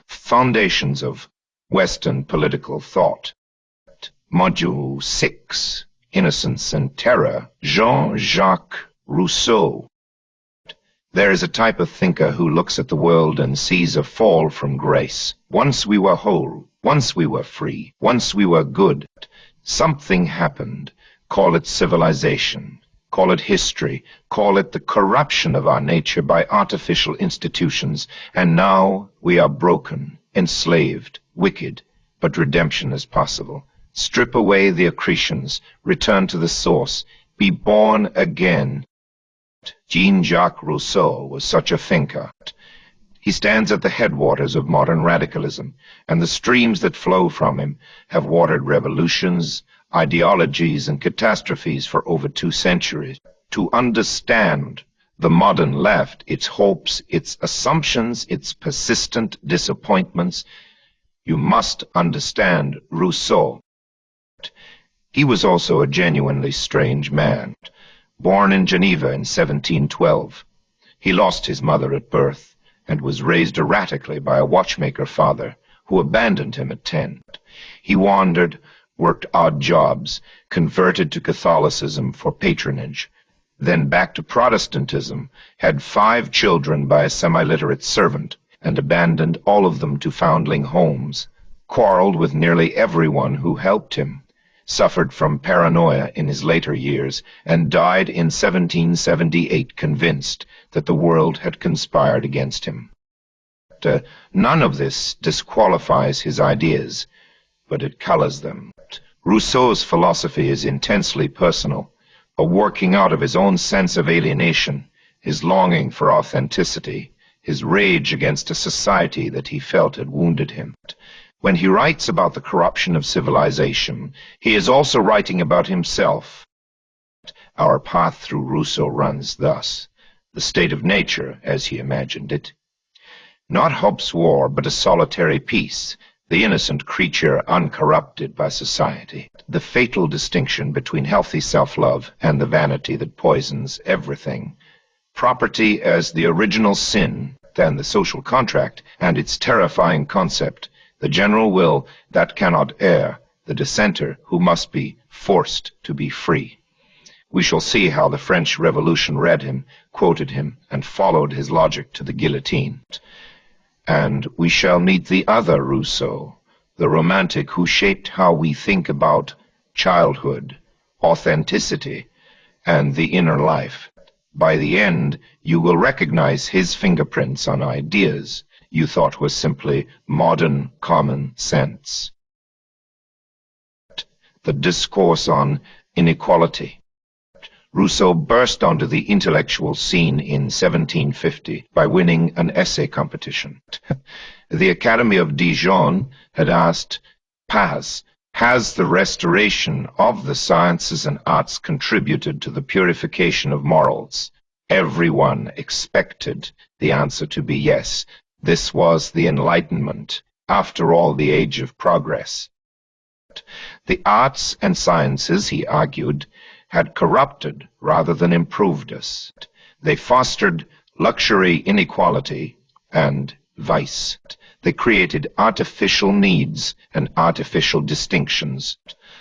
Foundations of Western Political Thought. Module 6, Innocence and Terror, Jean-Jacques Rousseau. There is a type of thinker who looks at the world and sees a fall from grace. Once we were whole, once we were free, once we were good. Something happened. Call it civilization, call it history, call it the corruption of our nature by artificial institutions, and now we are broken, enslaved, wicked, but redemption is possible. Strip away the accretions, return to the source, be born again. Jean-Jacques Rousseau was such a thinker. He stands at the headwaters of modern radicalism, and the streams that flow from him have watered revolutions, ideologies, and catastrophes for over 2 centuries. To understand the modern left, its hopes, its assumptions, its persistent disappointments, you must understand Rousseau. He was also a genuinely strange man. Born in Geneva in 1712, he lost his mother at birth and was raised erratically by a watchmaker father who abandoned him at 10. He wandered, worked odd jobs, converted to Catholicism for patronage, then back to Protestantism, had 5 children by a semi-literate servant, and abandoned all of them to foundling homes, quarreled with nearly everyone who helped him, suffered from paranoia in his later years, and died in 1778 convinced that the world had conspired against him. None of this disqualifies his ideas, but it colors them. Rousseau's philosophy is intensely personal, a working out of his own sense of alienation, his longing for authenticity, his rage against a society that he felt had wounded him. When he writes about the corruption of civilization, he is also writing about himself. Our path through Rousseau runs thus: the state of nature, as he imagined it. Not Hobbes' war, but a solitary peace, the innocent creature uncorrupted by society. The fatal distinction between healthy self-love and the vanity that poisons everything. Property as the original sin, then the social contract and its terrifying concept, the general will that cannot err, the dissenter who must be forced to be free. We shall see how the French Revolution read him, quoted him, and followed his logic to the guillotine. And we shall meet the other Rousseau, the romantic who shaped how we think about childhood, authenticity, and the inner life. By the end, you will recognize his fingerprints on ideas you thought was simply modern common sense. The discourse on inequality. Rousseau burst onto the intellectual scene in 1750 by winning an essay competition. The Academy of Dijon had asked, Paz, has the restoration of the sciences and arts contributed to the purification of morals? Everyone expected the answer to be yes. This was the Enlightenment, after all the age of progress. The arts and sciences, he argued, had corrupted rather than improved us. They fostered luxury, inequality, and vice. They created artificial needs and artificial distinctions.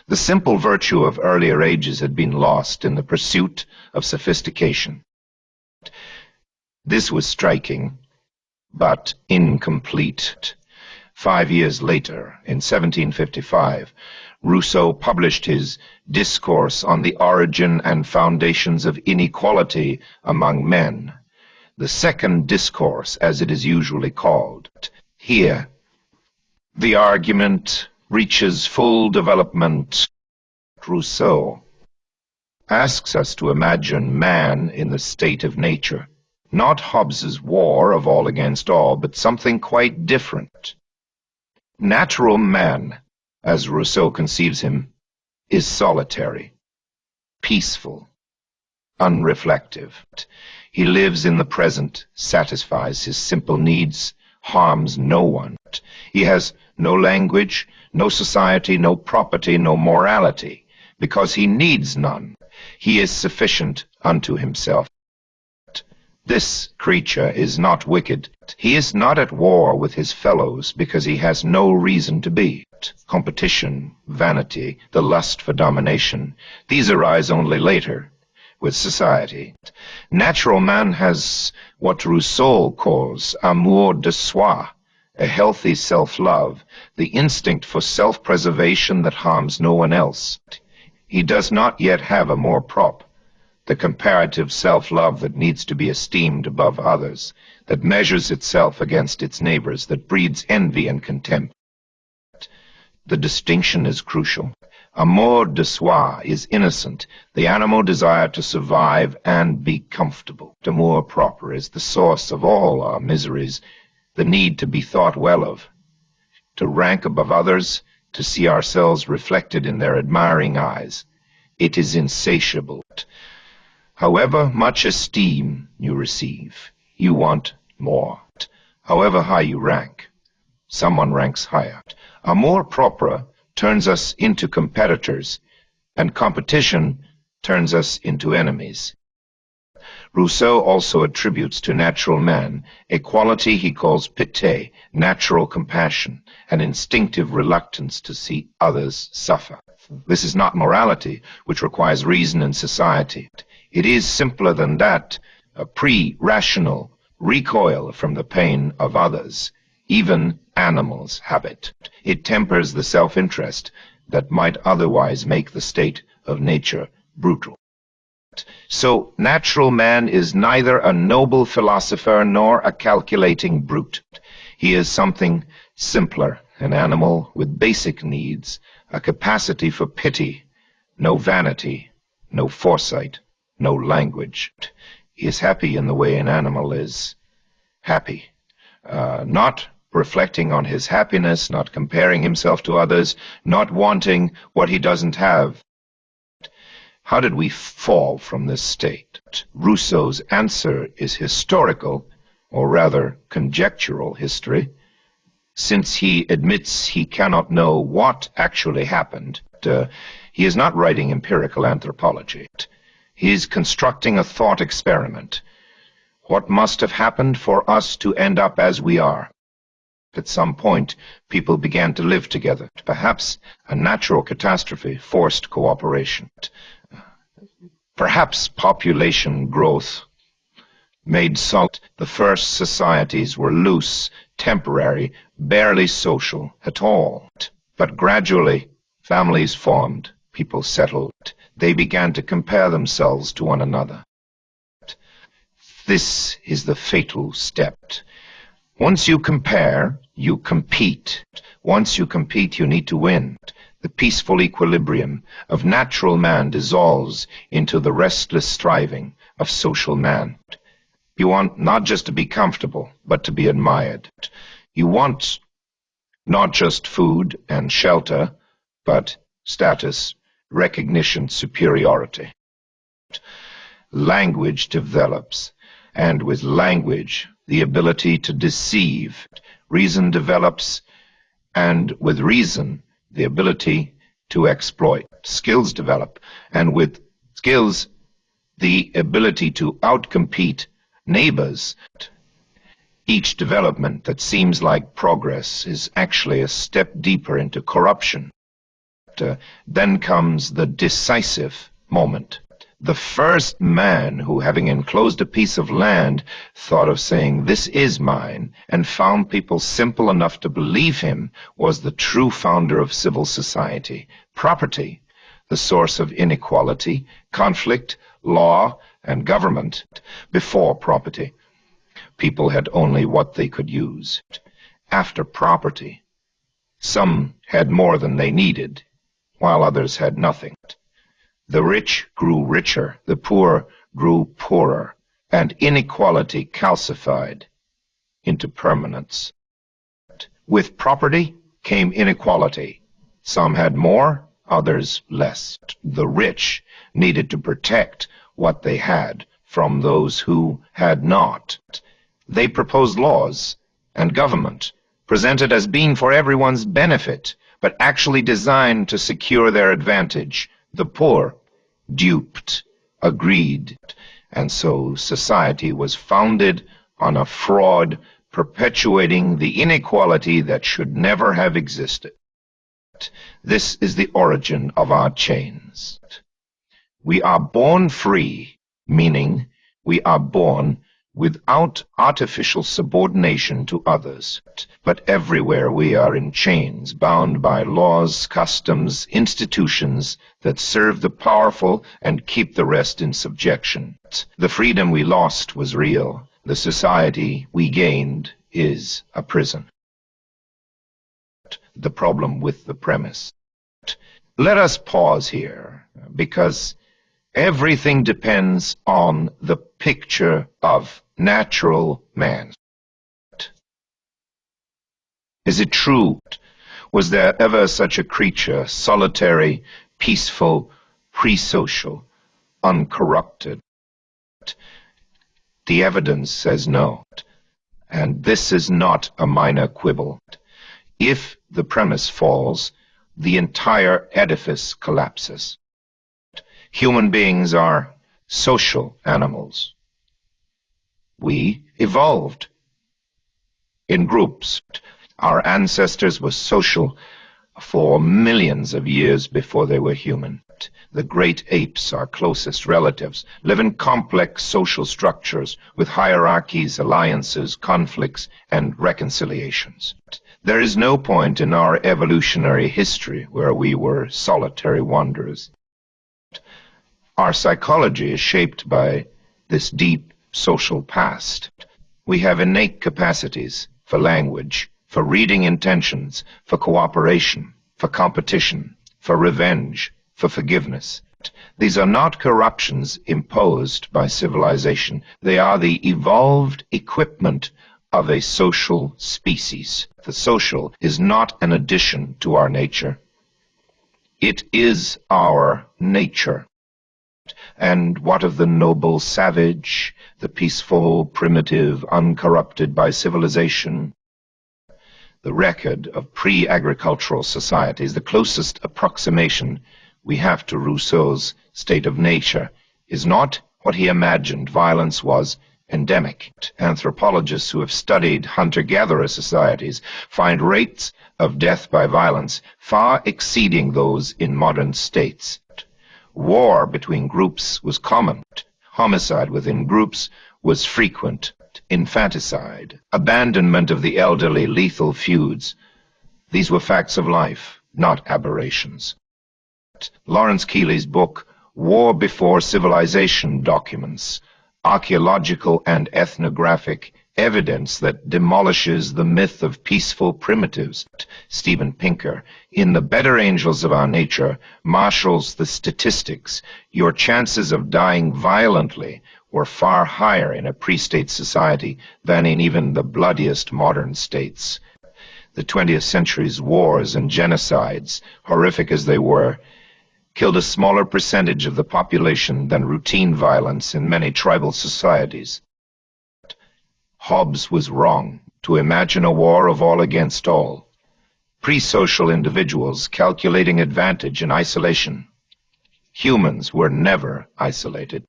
The simple virtue of earlier ages had been lost in the pursuit of sophistication. This was striking, but incomplete. 5 years later, in 1755, Rousseau published his Discourse on the Origin and Foundations of Inequality Among Men, the second discourse, as it is usually called. Here, the argument reaches full development. Rousseau asks us to imagine man in the state of nature. Not Hobbes's war of all against all, but something quite different. Natural man, as Rousseau conceives him, is solitary, peaceful, unreflective. He lives in the present, satisfies his simple needs, harms no one. He has no language, no society, no property, no morality, because he needs none. He is sufficient unto himself. This creature is not wicked. He is not at war with his fellows because he has no reason to be. Competition, vanity, the lust for domination, these arise only later with society. Natural man has what Rousseau calls amour de soi, a healthy self-love, the instinct for self-preservation that harms no one else. He does not yet have amour propre, the comparative self-love that needs to be esteemed above others, that measures itself against its neighbors, that breeds envy and contempt. The distinction is crucial. Amour de soi is innocent, the animal desire to survive and be comfortable. Amour propre is the source of all our miseries, the need to be thought well of, to rank above others, to see ourselves reflected in their admiring eyes. It is insatiable. However much esteem you receive, you want more. However high you rank, someone ranks higher. Amour propre turns us into competitors, and competition turns us into enemies. Rousseau also attributes to natural man a quality he calls pité, natural compassion, an instinctive reluctance to see others suffer. This is not morality, which requires reason and society. It is simpler than that, a pre-rational recoil from the pain of others. Even animals have it. It tempers the self-interest that might otherwise make the state of nature brutal. So natural man is neither a noble philosopher nor a calculating brute. He is something simpler, an animal with basic needs, a capacity for pity, no vanity, no foresight, no language. He is happy in the way an animal is happy, not reflecting on his happiness, not comparing himself to others, not wanting what he doesn't have. How did we fall from this state? Rousseau's answer is historical, or rather conjectural history, since he admits he cannot know what actually happened. He is not writing empirical anthropology. He is constructing a thought experiment. What must have happened for us to end up as we are? At some point, people began to live together. Perhaps a natural catastrophe forced cooperation. Perhaps population growth made solid. The first societies were loose, temporary, barely social at all. But gradually, families formed, people settled. They began to compare themselves to one another. This is the fatal step. Once you compare, you compete. Once you compete, you need to win. The peaceful equilibrium of natural man dissolves into the restless striving of social man. You want not just to be comfortable, but to be admired. You want not just food and shelter, but status, recognition, superiority. Language develops, and with language, the ability to deceive. Reason develops, and with reason, the ability to exploit. Skills develop, and with skills, the ability to outcompete neighbors. Each development that seems like progress is actually a step deeper into corruption. Then comes the decisive moment. The first man who, having enclosed a piece of land, thought of saying, "This is mine," and found people simple enough to believe him, was the true founder of civil society. Property, the source of inequality, conflict, law, and government. Before property, people had only what they could use. After property, some had more than they needed, while others had nothing. The rich grew richer, the poor grew poorer, and inequality calcified into permanence. With property came inequality. Some had more, others less. The rich needed to protect what they had from those who had not. They proposed laws and government, presented as being for everyone's benefit, but actually designed to secure their advantage. The poor, duped, agreed, And so society was founded on a fraud perpetuating the inequality that should never have existed. This is the origin of our chains. We are born free, meaning we are born without artificial subordination to others. But everywhere we are in chains, bound by laws, customs, institutions that serve the powerful and keep the rest in subjection. The freedom we lost was real. The society we gained is a prison. The problem with the premise. Let us pause here, because everything depends on the picture of natural man. Is it true? Was there ever such a creature, solitary, peaceful, pre-social, uncorrupted? The evidence says no, and this is not a minor quibble. If the premise falls, the entire edifice collapses. Human beings are social animals. We evolved in groups. Our ancestors were social for millions of years before they were human. The great apes, our closest relatives, live in complex social structures with hierarchies, alliances, conflicts, and reconciliations. There is no point in our evolutionary history where we were solitary wanderers. Our psychology is shaped by this deep social past. We have innate capacities for language, for reading intentions, for cooperation, for competition, for revenge, for forgiveness. These are not corruptions imposed by civilization. They are the evolved equipment of a social species. The social is not an addition to our nature. It is our nature. And what of the noble savage, the peaceful, primitive, uncorrupted by civilization? The record of pre-agricultural societies, the closest approximation we have to Rousseau's state of nature, is not what he imagined violence was endemic. Anthropologists who have studied hunter-gatherer societies find rates of death by violence far exceeding those in modern states. War between groups was common. Homicide within groups was frequent. Infanticide, abandonment of the elderly, lethal feuds. These were facts of life, not aberrations. Lawrence Keeley's book, War Before Civilization, documents archaeological and ethnographic evidence that demolishes the myth of peaceful primitives. Steven Pinker, in The Better Angels of Our Nature, marshals the statistics. Your chances of dying violently were far higher in a pre-state society than in even the bloodiest modern states. The 20th century's wars and genocides, horrific as they were, killed a smaller percentage of the population than routine violence in many tribal societies. Hobbes was wrong to imagine a war of all against all. Pre-social individuals calculating advantage in isolation. Humans were never isolated,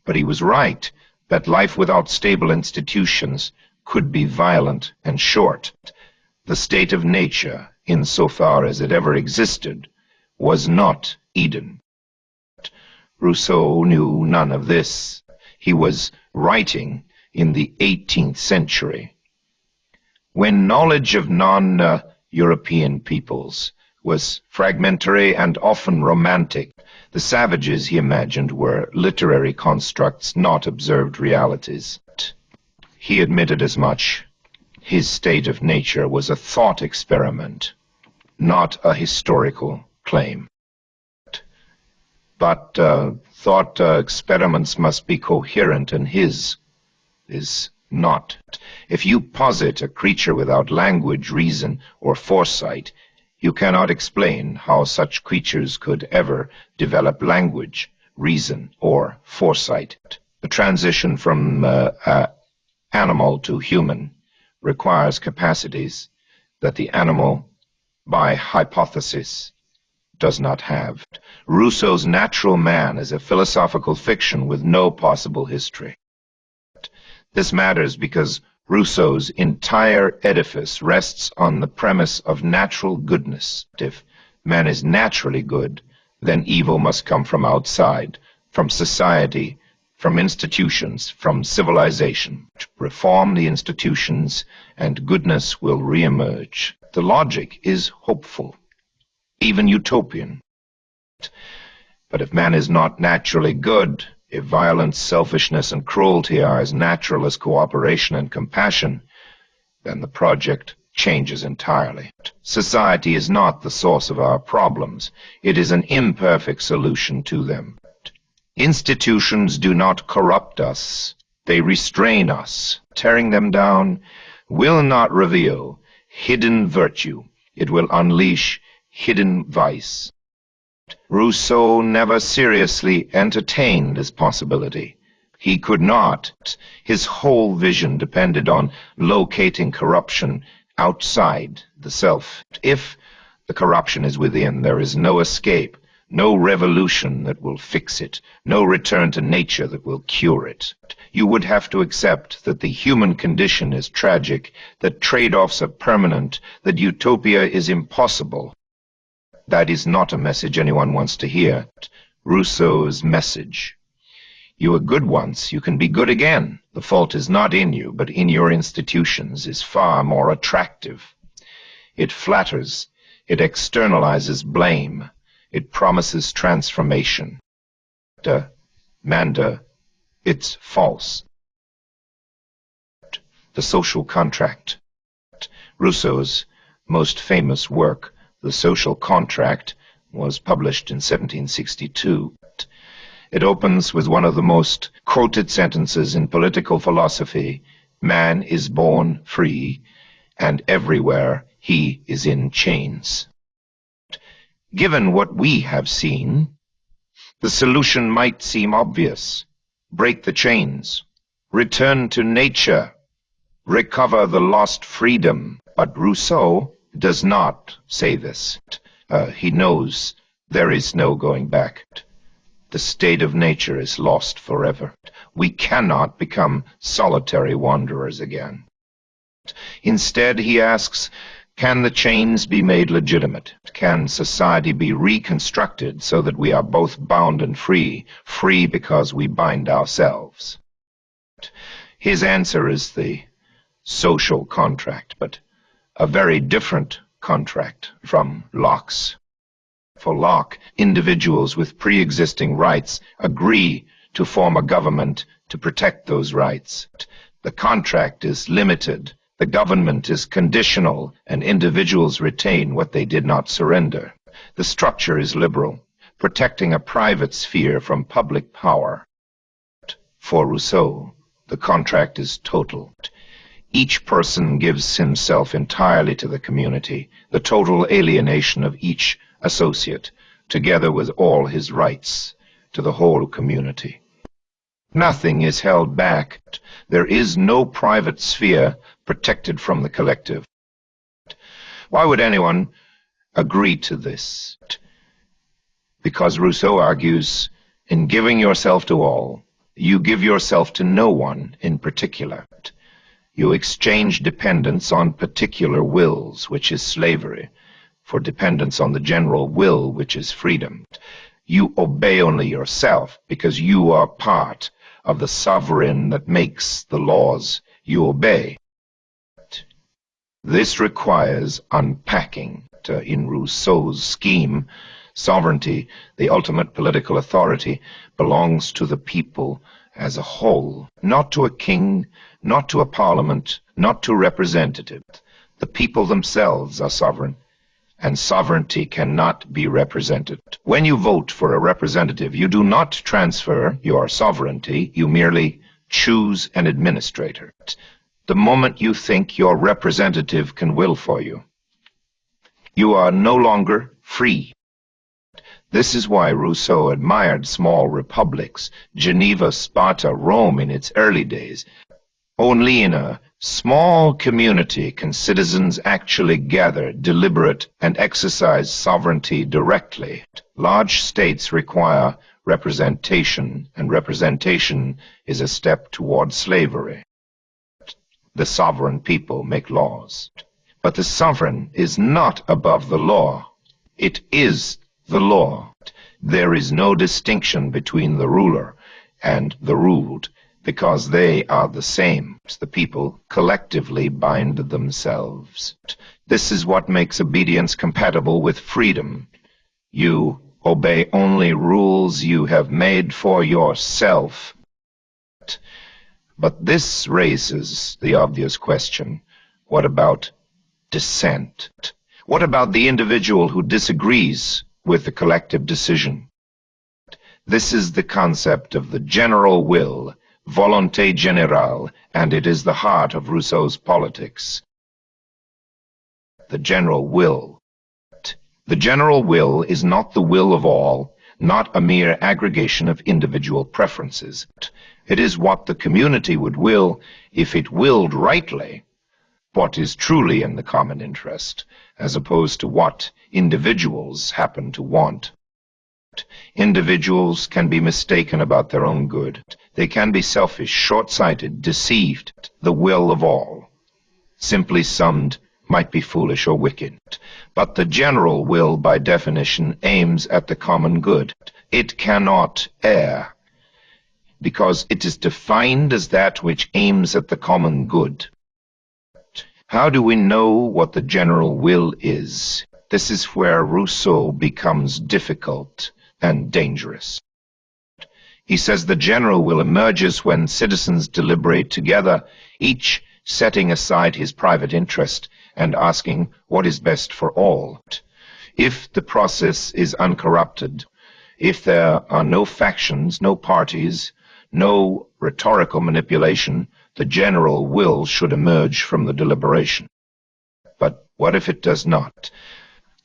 but he was right that life without stable institutions could be violent and short. The state of nature, insofar as it ever existed, was not Eden. Rousseau knew none of this. He was writing in the 18th century, when knowledge of non-European peoples was fragmentary and often romantic. The savages, he imagined, were literary constructs, not observed realities. He admitted as much. His state of nature was a thought experiment, not a historical claim. But thought experiments must be coherent, and his is not. If you posit a creature without language, reason, or foresight, you cannot explain how such creatures could ever develop language, reason, or foresight. The transition from animal to human requires capacities that the animal, by hypothesis, does not have. Rousseau's natural man is a philosophical fiction with no possible history. This matters because Rousseau's entire edifice rests on the premise of natural goodness. If man is naturally good, then evil must come from outside, from society, from institutions, from civilization. Reform the institutions, and goodness will reemerge. The logic is hopeful, even utopian. But if man is not naturally good, if violence, selfishness, and cruelty are as natural as cooperation and compassion, then the project changes entirely. Society is not the source of our problems. It is an imperfect solution to them. Institutions do not corrupt us. They restrain us. Tearing them down will not reveal hidden virtue. It will unleash hidden vice. Rousseau never seriously entertained this possibility. He could not. His whole vision depended on locating corruption outside the self. If the corruption is within, there is no escape, no revolution that will fix it, no return to nature that will cure it. You would have to accept that the human condition is tragic, that trade-offs are permanent, that utopia is impossible. That is not a message anyone wants to hear. Rousseau's message. You were good once, you can be good again. The fault is not in you, but in your institutions, is far more attractive. It flatters, it externalizes blame, it promises transformation. Manda, it's false. The social contract. Rousseau's most famous work, The Social Contract, was published in 1762. It opens with one of the most quoted sentences in political philosophy: man is born free, and everywhere he is in chains. Given what we have seen, the solution might seem obvious. Break the chains, return to nature, recover the lost freedom. But Rousseau does not say this. He knows there is no going back. The state of nature is lost forever. We cannot become solitary wanderers again. Instead, he asks, can the chains be made legitimate? Can society be reconstructed so that we are both bound and free, free because we bind ourselves? His answer is the social contract, but a very different contract from Locke's. For Locke, individuals with pre-existing rights agree to form a government to protect those rights. The contract is limited, the government is conditional, and individuals retain what they did not surrender. The structure is liberal, protecting a private sphere from public power. For Rousseau, the contract is total. Each person gives himself entirely to the community, the total alienation of each associate, together with all his rights, to the whole community. Nothing is held back. There is no private sphere protected from the collective. Why would anyone agree to this? Because Rousseau argues, in giving yourself to all, you give yourself to no one in particular. You exchange dependence on particular wills, which is slavery, for dependence on the general will, which is freedom. You obey only yourself because you are part of the sovereign that makes the laws you obey. This requires unpacking. In Rousseau's scheme, sovereignty, the ultimate political authority, belongs to the people as a whole, not to a king, not to a parliament, not to representatives. The people themselves are sovereign, and sovereignty cannot be represented. When you vote for a representative, you do not transfer your sovereignty, you merely choose an administrator. The moment you think your representative can will for you, you are no longer free. This is why Rousseau admired small republics, Geneva, Sparta, Rome in its early days. Only in a Small community can citizens actually gather, deliberate, and exercise sovereignty directly. Large states require representation, and representation is a step toward slavery. The sovereign people make laws. But the sovereign is not above the law. It is the law. There is no distinction between the ruler and the ruled, because they are the same. The people collectively bind themselves. This is what makes obedience compatible with freedom. You obey only rules you have made for yourself. But this raises the obvious question, what about dissent? What about the individual who disagrees with the collective decision? This is the concept of the general will, volonté générale, and it is the heart of Rousseau's politics. The general will. The general will is not the will of all, not a mere aggregation of individual preferences. It is what the community would will if it willed rightly, what is truly in the common interest, as opposed to what individuals happen to want. Individuals can be mistaken about their own good. They can be selfish, short-sighted, deceived. The will of all, simply summed, might be foolish or wicked. But the general will, by definition, aims at the common good. It cannot err, because it is defined as that which aims at the common good. How do we know what the general will is? This is where Rousseau becomes difficult and dangerous. He says the general will emerges when citizens deliberate together, each setting aside his private interest and asking what is best for all. If the process is uncorrupted, if there are no factions, no parties, no rhetorical manipulation, the general will should emerge from the deliberation. But what if it does not?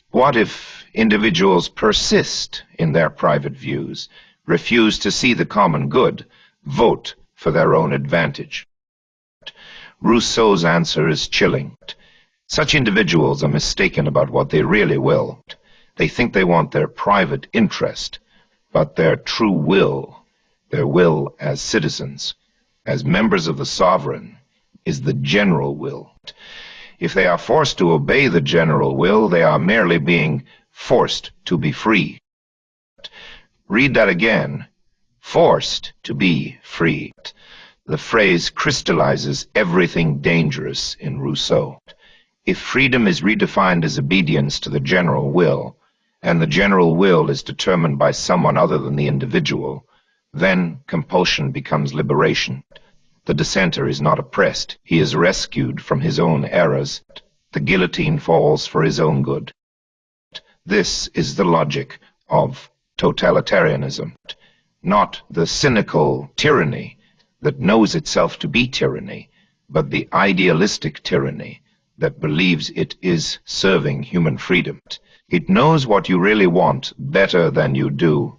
What if individuals persist in their private views, refuse to see the common good, vote for their own advantage? Rousseau's answer is chilling. Such individuals are mistaken about what they really will. They think they want their private interest, but their true will, their will as citizens, as members of the sovereign, is the general will. If they are forced to obey the general will, they are merely being forced to be free. Read that again. Forced to be free. The phrase crystallizes everything dangerous in Rousseau. If freedom is redefined as obedience to the general will, and the general will is determined by someone other than the individual, then compulsion becomes liberation. The dissenter is not oppressed. He is rescued from his own errors. The guillotine falls for his own good. This is the logic of totalitarianism, not the cynical tyranny that knows itself to be tyranny, but the idealistic tyranny that believes it is serving human freedom. It knows what you really want better than you do.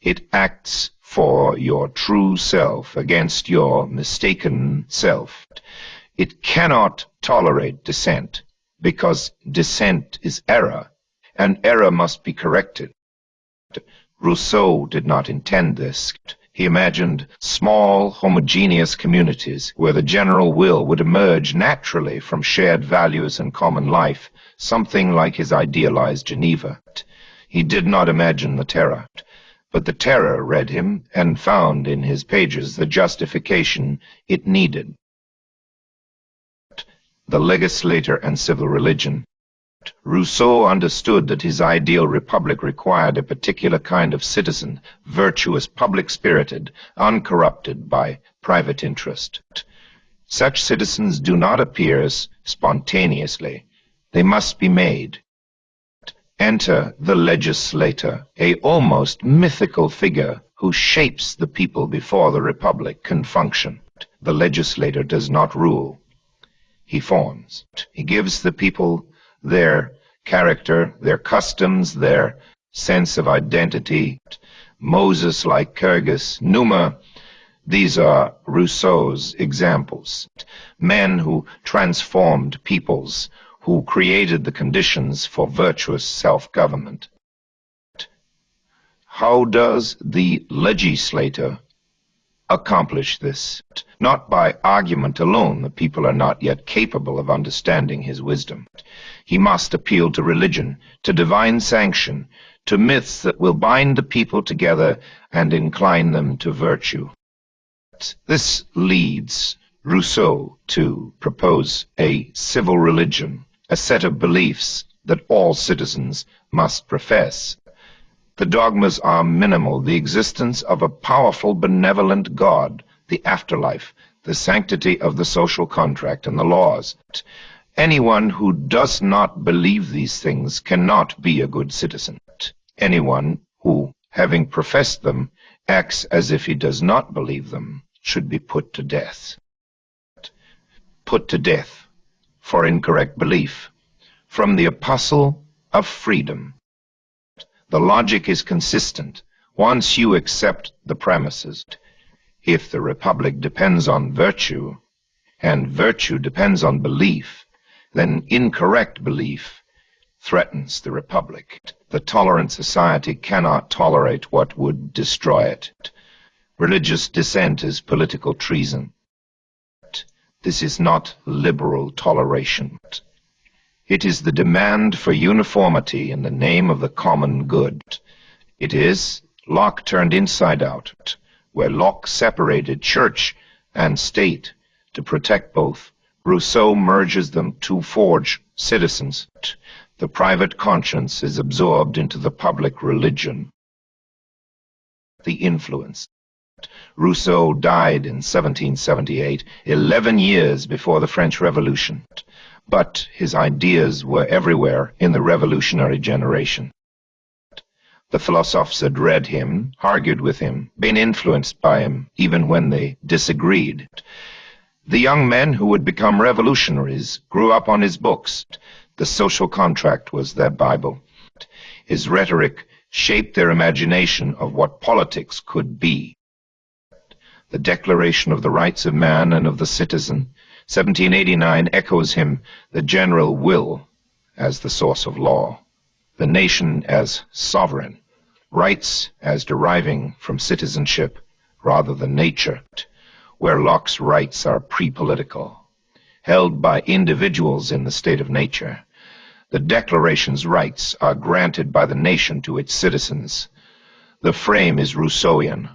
It acts for your true self against your mistaken self. It cannot tolerate dissent, because dissent is error, and error must be corrected. Rousseau did not intend this. He imagined small, homogeneous communities where the general will would emerge naturally from shared values and common life, something like his idealized Geneva. He did not imagine the terror, but the terror read him and found in his pages the justification it needed. The legislator and civil religion. Rousseau understood that his ideal republic required a particular kind of citizen, virtuous, public-spirited, uncorrupted by private interest. Such citizens do not appear spontaneously. They must be made. Enter the legislator, a almost mythical figure who shapes the people before the republic can function. The legislator does not rule. He forms. He gives the people their character, their customs, their sense of identity. Moses like Kyrgyz, Numa These are Rousseau's examples. Men who transformed peoples, who created the conditions for virtuous self-government. How does the legislator accomplish this? Not by argument alone. The people are not yet capable of understanding his wisdom. He must appeal to religion, to divine sanction, to myths that will bind the people together and incline them to virtue. This leads Rousseau to propose a civil religion, a set of beliefs that all citizens must profess. The dogmas are minimal: the existence of a powerful, benevolent God, the afterlife, the sanctity of the social contract, and the laws. Anyone who does not believe these things cannot be a good citizen. Anyone who, having professed them, acts as if he does not believe them should be put to death. Put to death for incorrect belief. From the Apostle of Freedom. The logic is consistent once you accept the premises. If the Republic depends on virtue, and virtue depends on belief, then incorrect belief threatens the Republic. The tolerant society cannot tolerate what would destroy it. Religious dissent is political treason. This is not liberal toleration. It is the demand for uniformity in the name of the common good. It is Locke turned inside out, where Locke separated church and state to protect both. Rousseau merges them to forge citizens. The private conscience is absorbed into the public religion. The influence. Rousseau died in 1778, 11 years before the French Revolution. But his ideas were everywhere in the revolutionary generation. The philosophers had read him, argued with him, been influenced by him, even when they disagreed. The young men who would become revolutionaries grew up on his books. The social contract was their Bible. His rhetoric shaped their imagination of what politics could be. The Declaration of the Rights of Man and of the Citizen, 1789, echoes him, the general will as the source of law, the nation as sovereign, rights as deriving from citizenship rather than nature, where Locke's rights are pre-political, held by individuals in the state of nature. The Declaration's rights are granted by the nation to its citizens. The frame is Rousseauian.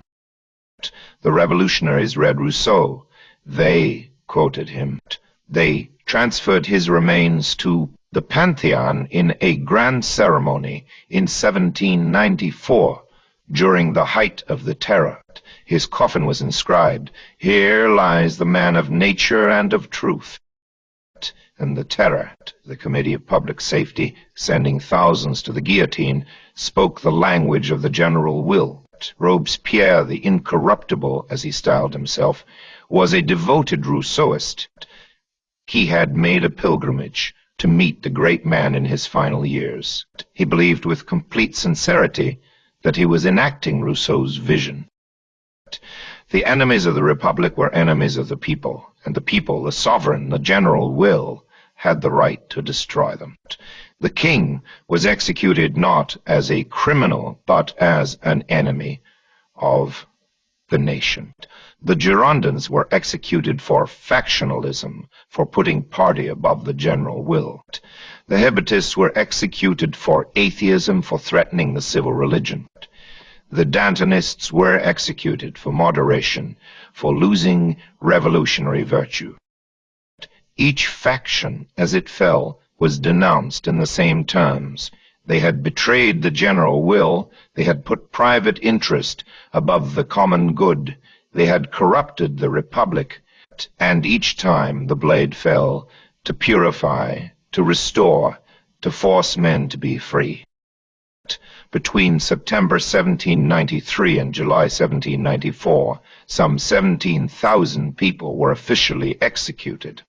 The revolutionaries read Rousseau. They quoted him. They transferred his remains to the Pantheon in a grand ceremony in 1794, during the height of the Terror. His coffin was inscribed, "Here lies the man of nature and of truth." And the Terror, the Committee of Public Safety, sending thousands to the guillotine, spoke the language of the general will. Robespierre, the incorruptible, as he styled himself, was a devoted Rousseauist. He had made a pilgrimage to meet the great man in his final years. He believed with complete sincerity that he was enacting Rousseau's vision. The enemies of the Republic were enemies of the people, and the people, the sovereign, the general will, had the right to destroy them. The king was executed not as a criminal, but as an enemy of the nation. The Girondins were executed for factionalism, for putting party above the general will. The Hébétists were executed for atheism, for threatening the civil religion. The Dantonists were executed for moderation, for losing revolutionary virtue. Each faction, as it fell, was denounced in the same terms. They had betrayed the general will, they had put private interest above the common good, they had corrupted the Republic, and each time the blade fell to purify, to restore, to force men to be free. Between September 1793 and July 1794, some 17,000 people were officially executed.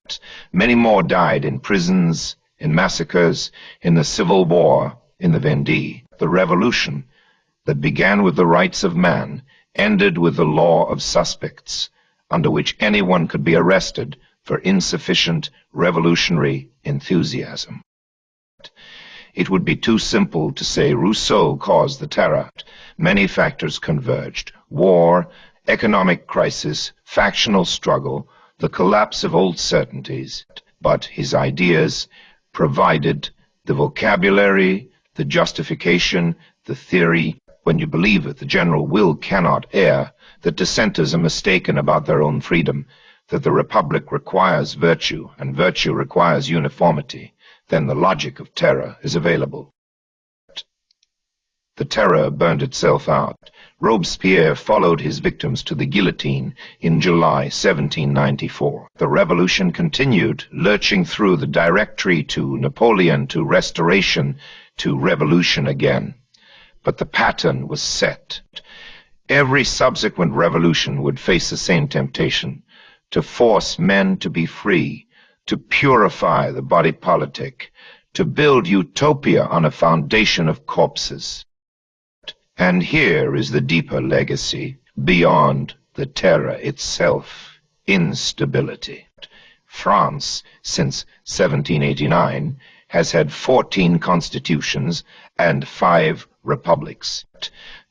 Many more died in prisons, in massacres, in the Civil War, in the Vendée. The revolution that began with the rights of man ended with the law of suspects, under which anyone could be arrested for insufficient revolutionary enthusiasm. It would be too simple to say Rousseau caused the terror. Many factors converged: war, economic crisis, factional struggle, the collapse of old certainties. But his ideas provided the vocabulary, the justification, the theory. When you believe it, the general will cannot err, that dissenters are mistaken about their own freedom, that the republic requires virtue, and virtue requires uniformity, then the logic of terror is available. The terror burned itself out. Robespierre followed his victims to the guillotine in July 1794. The revolution continued, lurching through the Directory to Napoleon to Restoration to revolution again. But the pattern was set. Every subsequent revolution would face the same temptation: to force men to be free, to purify the body politic, to build utopia on a foundation of corpses. And here is the deeper legacy, beyond the terror itself: instability. France, since 1789, has had 14 constitutions and 5 republics,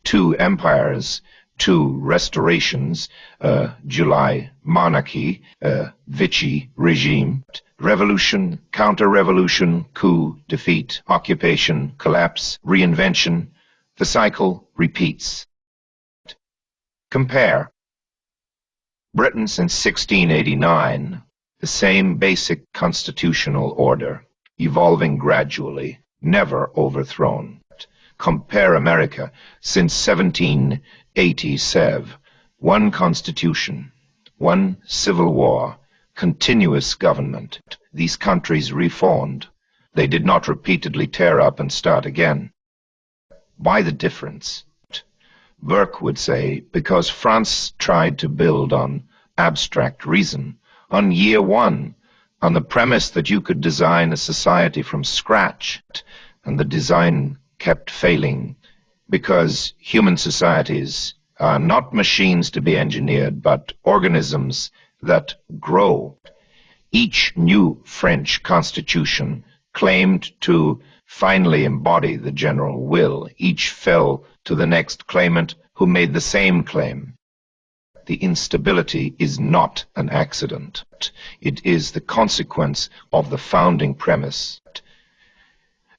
2 empires, 2 restorations, July monarchy, Vichy regime, revolution, counter-revolution, coup, defeat, occupation, collapse, reinvention. The cycle repeats. Compare Britain since 1689, the same basic constitutional order, evolving gradually, never overthrown. Compare America since 1787, one constitution, one civil war, continuous government. These countries reformed. They did not repeatedly tear up and start again. Why the difference? Burke would say, because France tried to build on abstract reason, on year one, on the premise that you could design a society from scratch, and the design kept failing, because human societies are not machines to be engineered, but organisms that grow. Each new French constitution claimed to finally embody the general will. Each fell to the next claimant who made the same claim. The instability is not an accident. It is the consequence of the founding premise.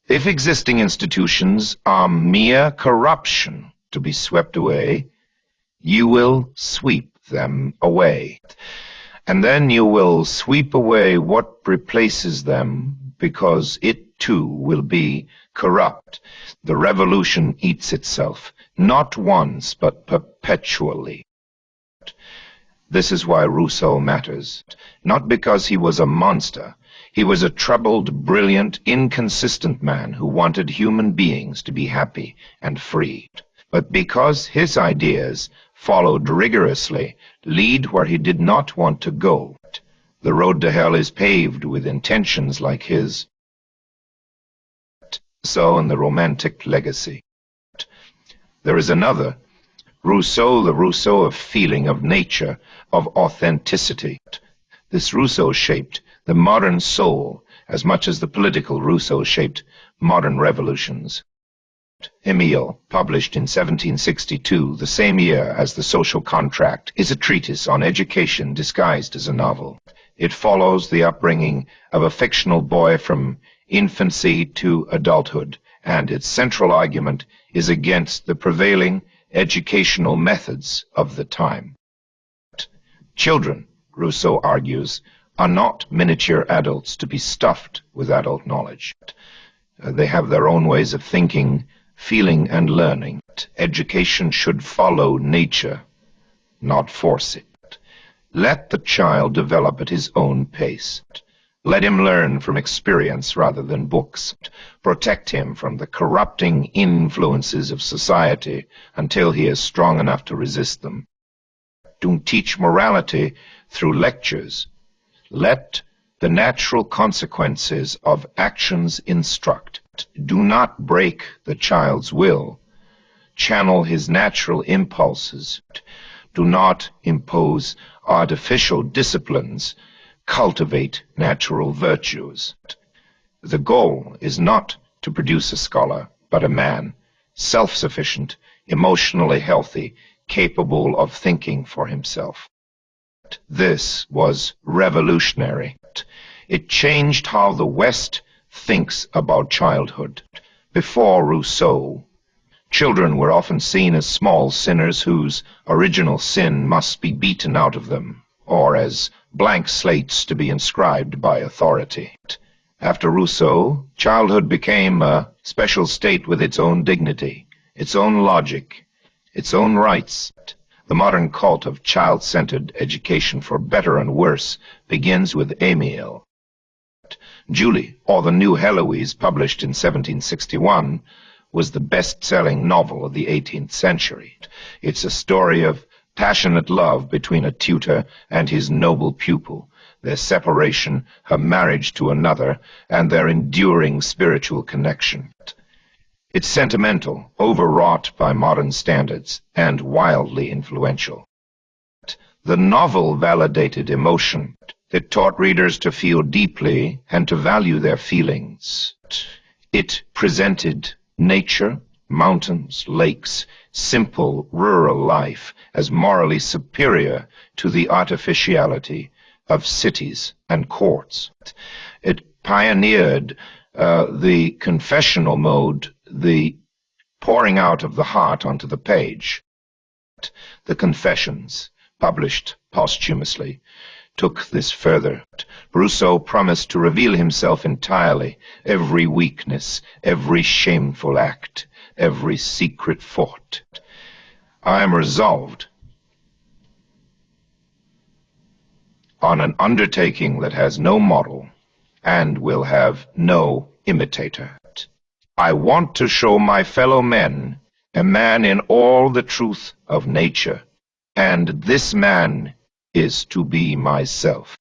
If existing institutions are mere corruption to be swept away, you will sweep them away. And then you will sweep away what replaces them, because it too will be corrupt. The revolution eats itself, not once, but perpetually. This is why Rousseau matters, not because he was a monster. He was a troubled, brilliant, inconsistent man who wanted human beings to be happy and free. But because his ideas, followed rigorously, lead where he did not want to go. The road to hell is paved with intentions like his. So in the Romantic legacy. There is another, Rousseau, the Rousseau of feeling, of nature, of authenticity. This Rousseau shaped the modern soul as much as the political Rousseau shaped modern revolutions. Emile, published in 1762, the same year as The Social Contract, is a treatise on education disguised as a novel. It follows the upbringing of a fictional boy from infancy to adulthood, and its central argument is against the prevailing educational methods of the time. Children, Rousseau argues, are not miniature adults to be stuffed with adult knowledge. They have their own ways of thinking, feeling, and learning. Education should follow nature, not force it. Let the child develop at his own pace. Let him learn from experience rather than books. Protect him from the corrupting influences of society until he is strong enough to resist them. Don't teach morality through lectures. Let the natural consequences of actions instruct. Do not break the child's will. channel his natural impulses. Do not impose artificial disciplines. Cultivate natural virtues. The goal is not to produce a scholar, but a man, self-sufficient, emotionally healthy, capable of thinking for himself. This was revolutionary. It changed how the West thinks about childhood. Before Rousseau, children were often seen as small sinners whose original sin must be beaten out of them, or as blank slates to be inscribed by authority. After Rousseau, childhood became a special state with its own dignity, its own logic, its own rights. The modern cult of child-centered education for better and worse begins with Émile. Julie, or The New Heloise, published in 1761, was the best-selling novel of the 18th century. It's a story of passionate love between a tutor and his noble pupil, their separation, her marriage to another, and their enduring spiritual connection. It's sentimental, overwrought by modern standards, and wildly influential. The novel validated emotion. It taught readers to feel deeply and to value their feelings. It presented nature, mountains, lakes, simple rural life as morally superior to the artificiality of cities and courts. It pioneered the confessional mode, the pouring out of the heart onto the page. The Confessions, published posthumously, took this further. Rousseau promised to reveal himself entirely, every weakness, every shameful act, every secret thought. I am resolved on an undertaking that has no model and will have no imitator. I want to show my fellow men a man in all the truth of nature, and this man is to be myself.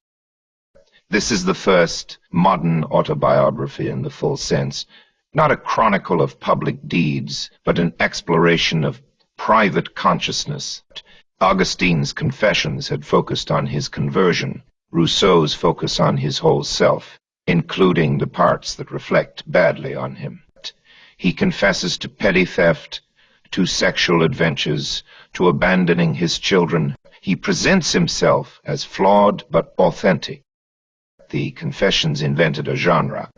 This is the first modern autobiography in the full sense, not a chronicle of public deeds, but an exploration of private consciousness. Augustine's Confessions had focused on his conversion, Rousseau's focus on his whole self, including the parts that reflect badly on him. He confesses to petty theft, to sexual adventures, to abandoning his children. He presents himself as flawed but authentic. The Confessions invented a genre.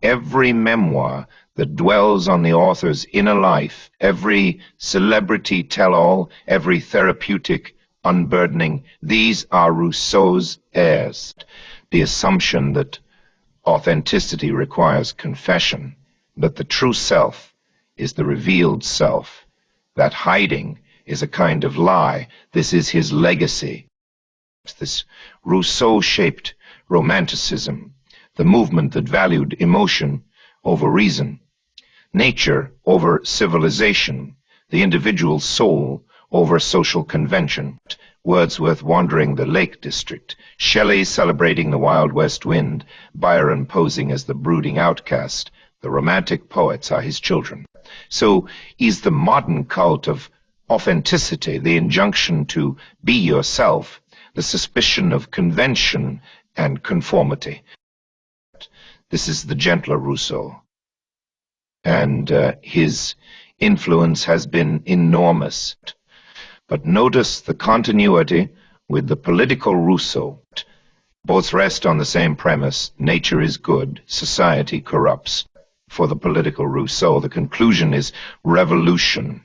Every memoir that dwells on the author's inner life, every celebrity tell-all, every therapeutic unburdening, these are Rousseau's heirs. The assumption that authenticity requires confession, that the true self is the revealed self, that hiding is a kind of lie. This is his legacy. This Rousseau-shaped romanticism, the movement that valued emotion over reason, nature over civilization, the individual soul over social convention. Wordsworth wandering the Lake District, Shelley celebrating the Wild West wind, Byron posing as the brooding outcast. The romantic poets are his children. So he's the modern cult of authenticity, the injunction to be yourself, the suspicion of convention and conformity. This is the gentler Rousseau, and his influence has been enormous. But notice the continuity with the political Rousseau. Both rest on the same premise: nature is good, society corrupts. For the political Rousseau, the conclusion is revolution,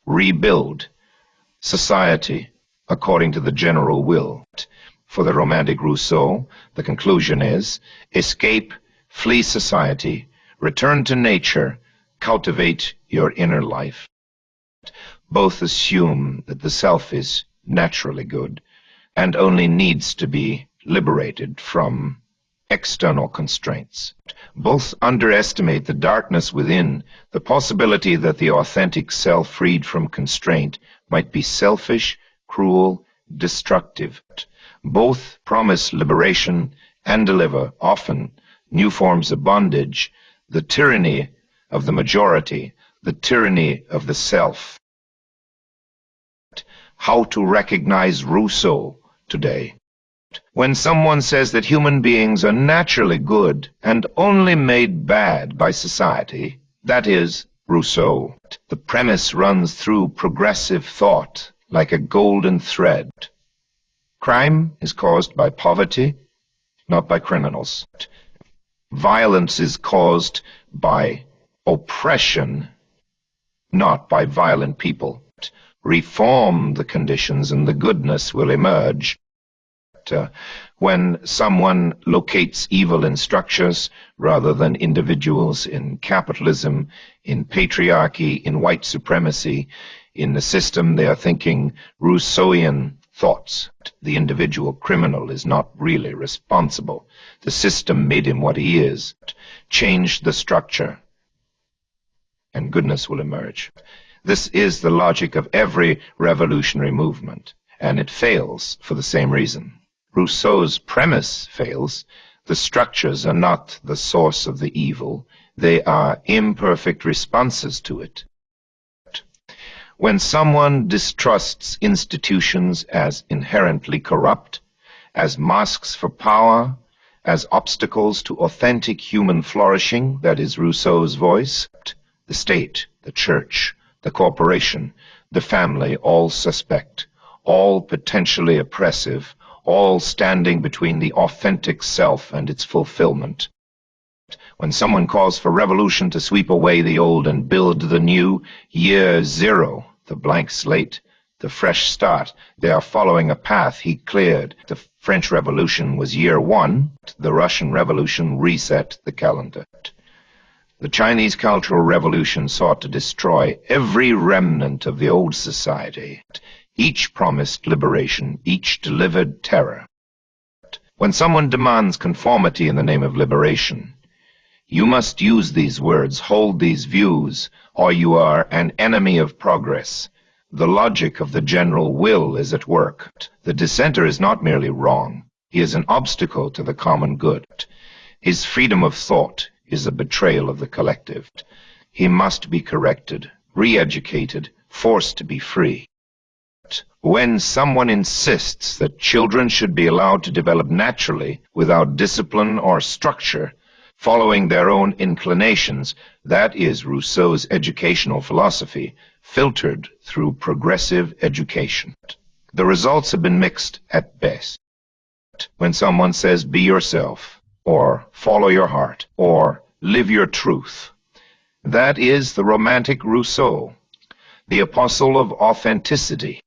rebuild society according to the general will. For the romantic Rousseau, the conclusion is escape, flee society, return to nature, cultivate your inner life. Both assume that the self is naturally good and only needs to be liberated from external constraints. Both underestimate the darkness within, the possibility that the authentic self freed from constraint might be selfish, cruel, destructive. Both promise liberation and deliver, often, new forms of bondage, the tyranny of the majority, the tyranny of the self. How to recognize Rousseau today. When someone says that human beings are naturally good and only made bad by society, that is Rousseau. The premise runs through progressive thought like a golden thread. Crime is caused by poverty, not by criminals. Violence is caused by oppression, not by violent people. Reform the conditions and the goodness will emerge. When someone locates evil in structures rather than individuals, in capitalism, in patriarchy, in white supremacy, in the system, they are thinking Rousseauian thoughts. The individual criminal is not really responsible. The system made him what he is. Change the structure, and goodness will emerge. This is the logic of every revolutionary movement, and it fails for the same reason. Rousseau's premise fails. The structures are not the source of the evil. They are imperfect responses to it. When someone distrusts institutions as inherently corrupt, as masks for power, as obstacles to authentic human flourishing, that is Rousseau's voice, the state, the church, the corporation, the family, all suspect, all potentially oppressive, all standing between the authentic self and its fulfillment. When someone calls for revolution to sweep away the old and build the new, year zero, the blank slate, the fresh start, they are following a path he cleared. The French Revolution was year one. The Russian Revolution reset the calendar. The Chinese Cultural Revolution sought to destroy every remnant of the old society. Each promised liberation, each delivered terror. When someone demands conformity in the name of liberation, you must use these words, hold these views, or you are an enemy of progress. The logic of the general will is at work. The dissenter is not merely wrong. He is an obstacle to the common good. His freedom of thought is a betrayal of the collective. He must be corrected, re-educated, forced to be free. When someone insists that children should be allowed to develop naturally without discipline or structure, following their own inclinations, that is Rousseau's educational philosophy, filtered through progressive education. The results have been mixed at best. When someone says, be yourself, or follow your heart, or live your truth, that is the romantic Rousseau, the apostle of authenticity.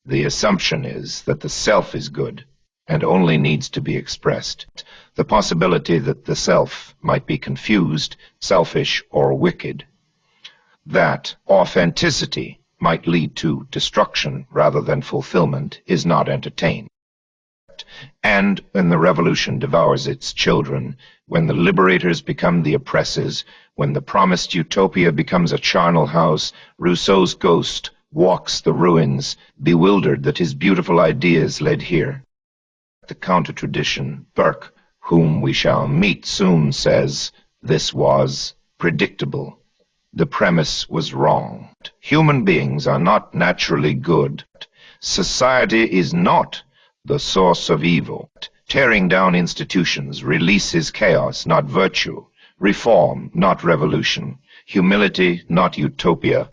The assumption is that the self is good and only needs to be expressed. The possibility that the self might be confused, selfish, or wicked. That authenticity might lead to destruction rather than fulfillment is not entertained. And when the revolution devours its children, when the liberators become the oppressors, when the promised utopia becomes a charnel house, Rousseau's ghost walks the ruins, bewildered that his beautiful ideas led here. The counter-tradition, Burke, whom we shall meet soon, says, this was predictable. The premise was wrong. Human beings are not naturally good. Society is not the source of evil. Tearing down institutions releases chaos, not virtue. Reform, not revolution. Humility, not utopia.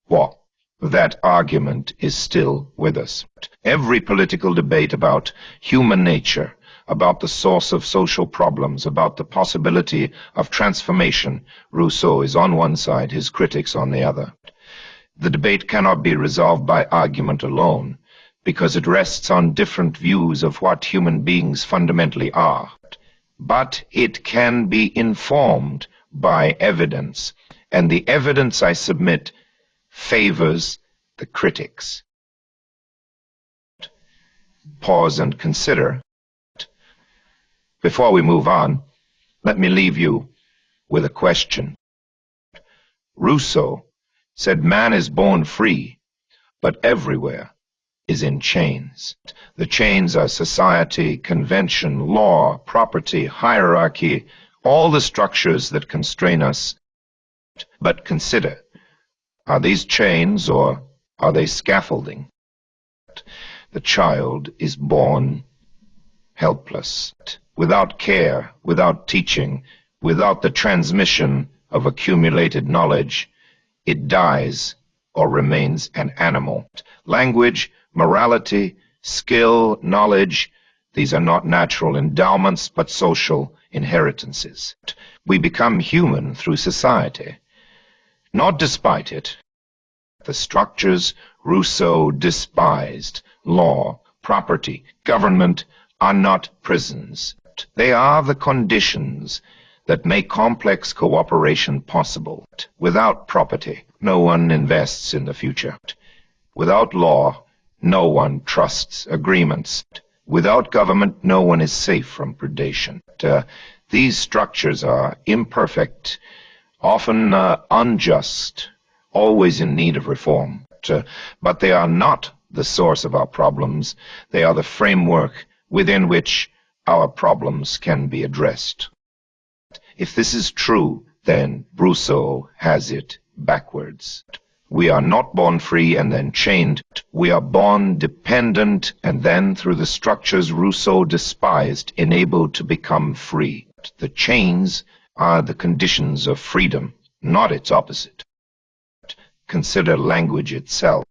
What? That argument is still with us. Every political debate about human nature, about the source of social problems, about the possibility of transformation, Rousseau is on one side, his critics on the other. The debate cannot be resolved by argument alone, because it rests on different views of what human beings fundamentally are. But it can be informed by evidence, and the evidence I submit favors the critics. Pause and consider. Before we move on, let me leave you with a question. Rousseau said man is born free, but everywhere is in chains. The chains are society, convention, law, property, hierarchy, all the structures that constrain us But consider, are these chains or are they scaffolding? The child is born helpless, without care, without teaching, without the transmission of accumulated knowledge. It dies or remains an animal. Language, morality, skill, knowledge, these are not natural endowments, but social inheritances. We become human through society, not despite it. The structures Rousseau despised, law, property, government, are not prisons. They are the conditions that make complex cooperation possible. Without property, no one invests in the future. Without law, no one trusts agreements. Without government, no one is safe from predation. These structures are imperfect, often unjust, always in need of reform. But they are not the source of our problems. They are the framework within which our problems can be addressed. If this is true, then Rousseau has it backwards. We are not born free and then chained. We are born dependent and then, through the structures Rousseau despised, enabled to become free. The chains are the conditions of freedom, not its opposite. Consider language itself.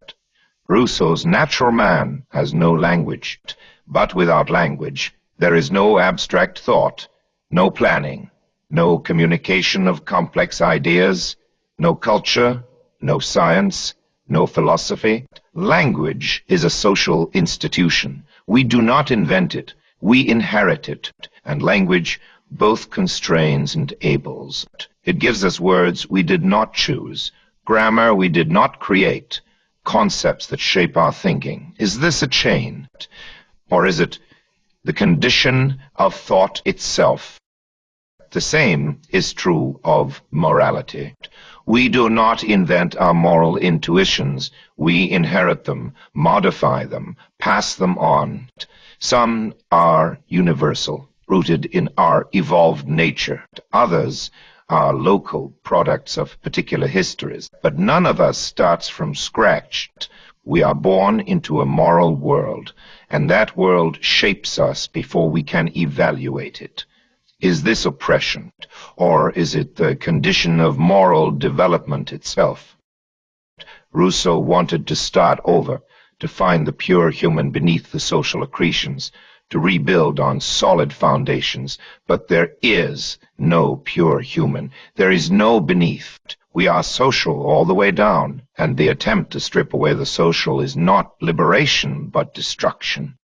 Rousseau's natural man has no language, but without language there is no abstract thought, no planning, no communication of complex ideas, no culture, no science, no philosophy. Language is a social institution. We do not invent it, we inherit it, and language both constrains and ables. It gives us words we did not choose, grammar we did not create, concepts that shape our thinking. Is this a chain? Or is it the condition of thought itself? The same is true of morality. We do not invent our moral intuitions. We inherit them, modify them, pass them on. Some are universal, rooted in our evolved nature. Others are local products of particular histories, but none of us starts from scratch. We are born into a moral world, and that world shapes us before we can evaluate it. Is this oppression, or is it the condition of moral development itself? Rousseau wanted to start over, to find the pure human beneath the social accretions, to rebuild on solid foundations, but there is no pure human. There is no beneath. We are social all the way down, and the attempt to strip away the social is not liberation, but destruction.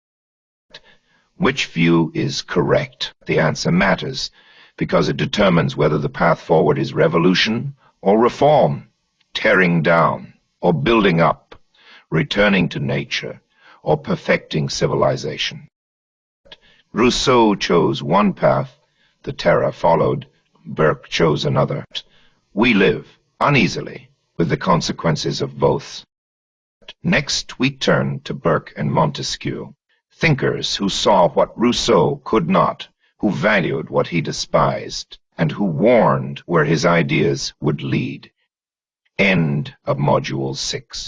Which view is correct? The answer matters, because it determines whether the path forward is revolution or reform, tearing down or building up, returning to nature or perfecting civilization. Rousseau chose one path, the terror followed, Burke chose another. We live uneasily with the consequences of both. Next we turn to Burke and Montesquieu, thinkers who saw what Rousseau could not, who valued what he despised, and who warned where his ideas would lead. End of Module 6.